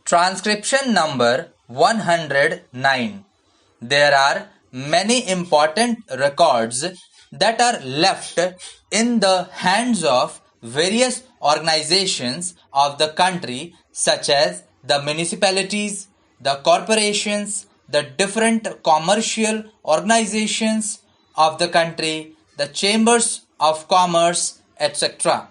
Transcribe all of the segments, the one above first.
Transcription number 109. There are many important records that are left in the hands of various organizations of the country, such as the municipalities, the corporations, the different commercial organizations of the country, the chambers of commerce, etc.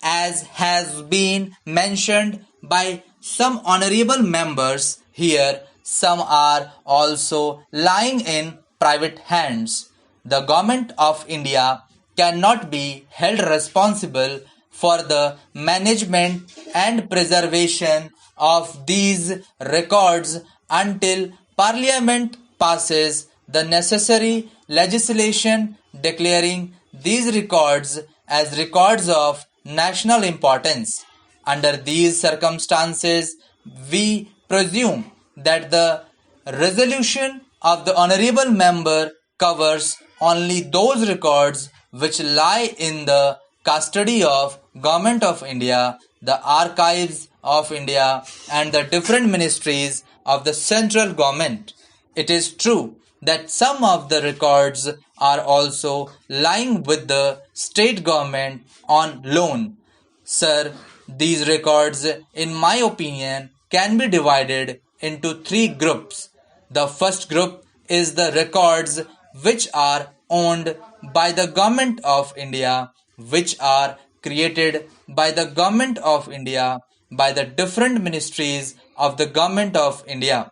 As has been mentioned by some honorable members here, some are also lying in private hands. The Government of India cannot be held responsible for the management and preservation of these records until Parliament passes the necessary legislation declaring these records as records of national importance. Under these circumstances, we presume that the resolution of the honorable member covers only those records which lie in the custody of Government of India, the archives of India, and the different ministries of the central government. It is true that some of the records are also lying with the state government on loan. Sir, these records, in my opinion, can be divided into three groups. The first group is the records which are owned by the Government of India, which are created by the Government of India, by the different ministries of the Government of India.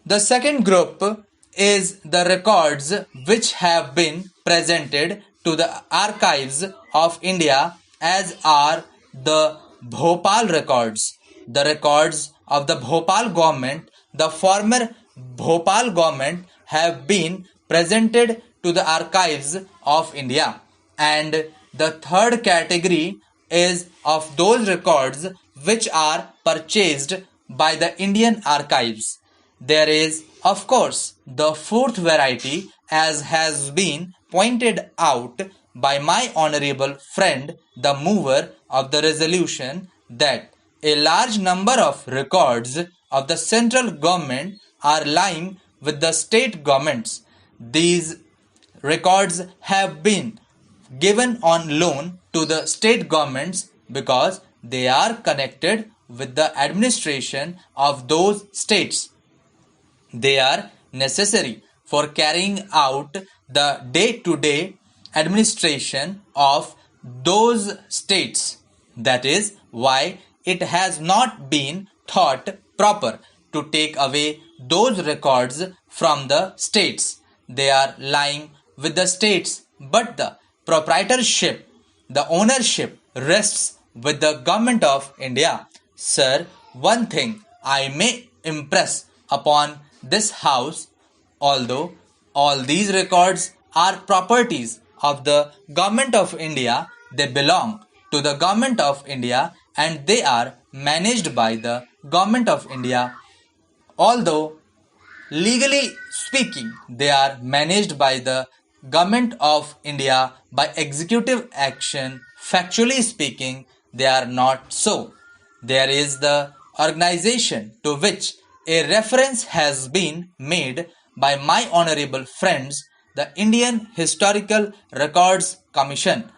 The second group is the records which have been presented to the archives of India, as are the Bhopal records. The records of the Bhopal government, the former Bhopal government, have been presented to the archives of India. And the third category is of those records which are purchased by the Indian archives. There is, of course, the fourth variety, as has been pointed out by my honorable friend, the mover of the resolution, that a large number of records of the central government are lying with the state governments. These records have been given on loan to the state governments because they are connected with the administration of those states. They are necessary for carrying out the day-to-day administration of those states. That is why it has not been thought proper to take away those records from the states. They are lying with the states, but the proprietorship, the ownership rests with the Government of India. Sir, one thing I may impress upon this house, although all these records are properties of the Government of India, they belong to the Government of India and they are managed by the Government of India. Although legally speaking, they are managed by the Government of India by executive action. Factually speaking, they are not so. There is the organization to which a reference has been made by my honorable friends, the Indian Historical Records Commission.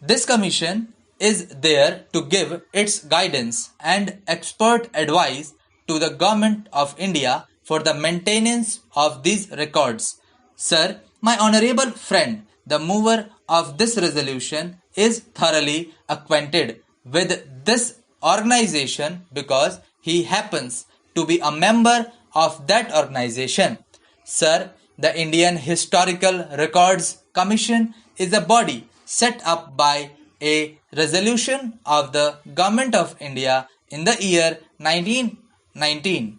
This commission is there to give its guidance and expert advice to the Government of India for the maintenance of these records. Sir, my honorable friend, the mover of this resolution, is thoroughly acquainted with this organization because he happens to be a member of that organization. Sir, the Indian Historical Records Commission is a body set up by a resolution of the Government of India in the year 1919.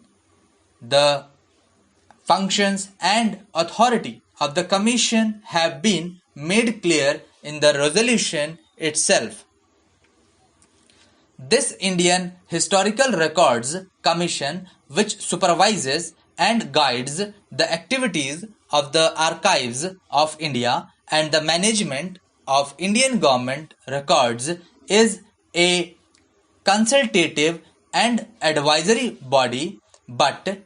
The functions and authority of the commission have been made clear in the resolution itself. This Indian Historical Records Commission, which supervises and guides the activities of the archives of India and the management of Indian government records, is a consultative and advisory body, but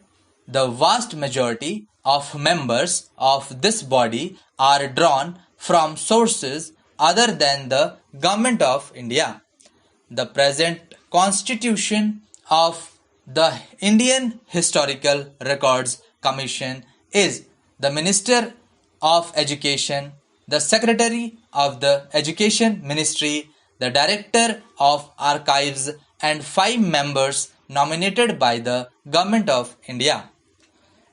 the vast majority of members of this body are drawn from sources other than the Government of India. The present constitution of the Indian Historical Records Commission is the Minister of Education, the Secretary of the Education Ministry, the Director of Archives, and 5 members nominated by the Government of India.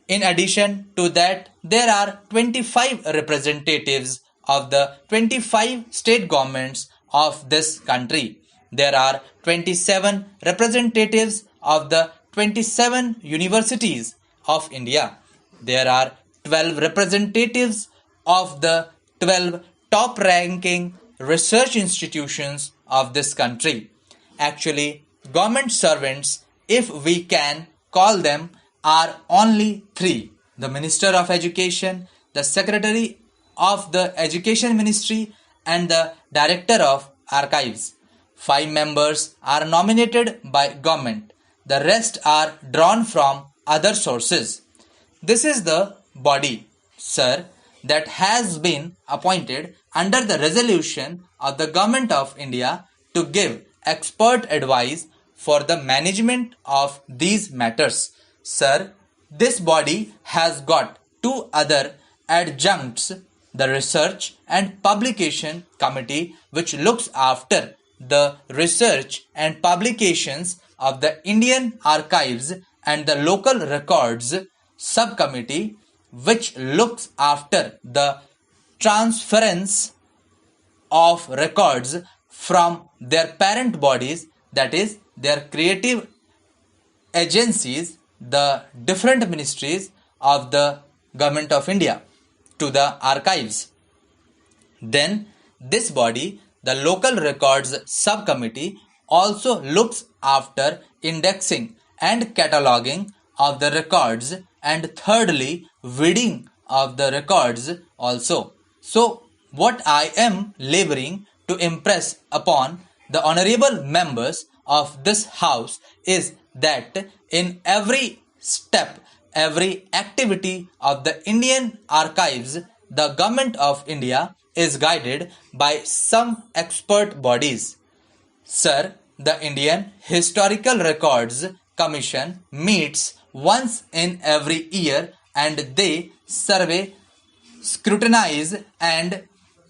In addition to that, there are 25 representatives of the 25 state governments of this country. There are 27 representatives of the 27 universities of India. There are 12 representatives of the 12 top ranking research institutions of this country. Actually, government servants, if we can call them, are only 3: the Minister of Education, the Secretary of the Education Ministry, and the Director of Archives. 5 members are nominated by government. The rest are drawn from other sources. This is the body, sir, that has been appointed under the resolution of the Government of India to give expert advice for the management of these matters. Sir, this body has got 2 other adjuncts: the Research and Publication Committee, which looks after the research and publications of the Indian Archives, and the Local Records Subcommittee, which looks after the transference of records from their parent bodies, that is, their creative agencies, the different ministries of the Government of India, to the archives. Then this body, the Local Records Subcommittee, also looks after indexing and cataloging of the records, and thirdly, weeding of the records also. So what I am laboring to impress upon the honorable members of this house is that in every step, every activity of the Indian Archives, the Government of India is guided by some expert bodies. Sir, the Indian Historical Records Commission meets once in every year, and they survey, scrutinize, and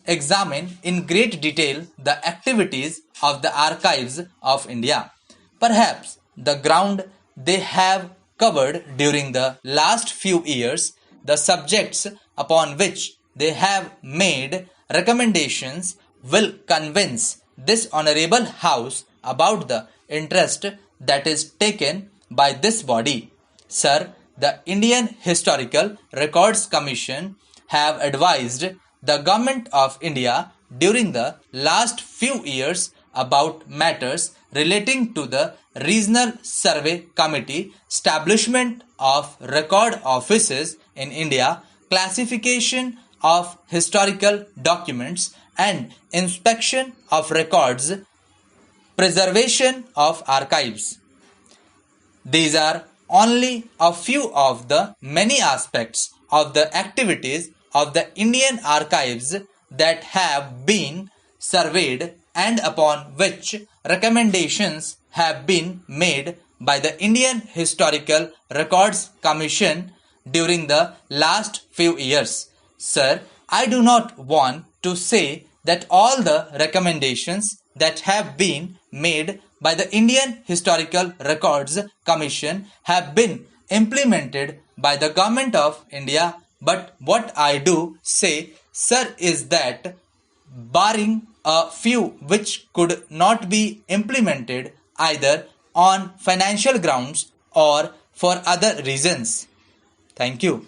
examine in great detail the activities of the archives of India. Perhaps the ground they have covered during the last few years, the subjects upon which they have made recommendations, will convince this honorable house about the interest that is taken by this body. Sir, the Indian Historical Records Commission have advised the Government of India during the last few years about matters relating to the Regional Survey Committee, establishment of record offices in India, classification of historical documents, and inspection of records, preservation of archives. These are only a few of the many aspects of the activities of the Indian Archives that have been surveyed and upon which recommendations have been made by the Indian Historical Records Commission during the last few years. Sir, I do not want to say that all the recommendations that have been made by the Indian Historical Records Commission have been implemented by the Government of India, but what I do say, sir, is that barring a few which could not be implemented either on financial grounds or for other reasons. Thank you.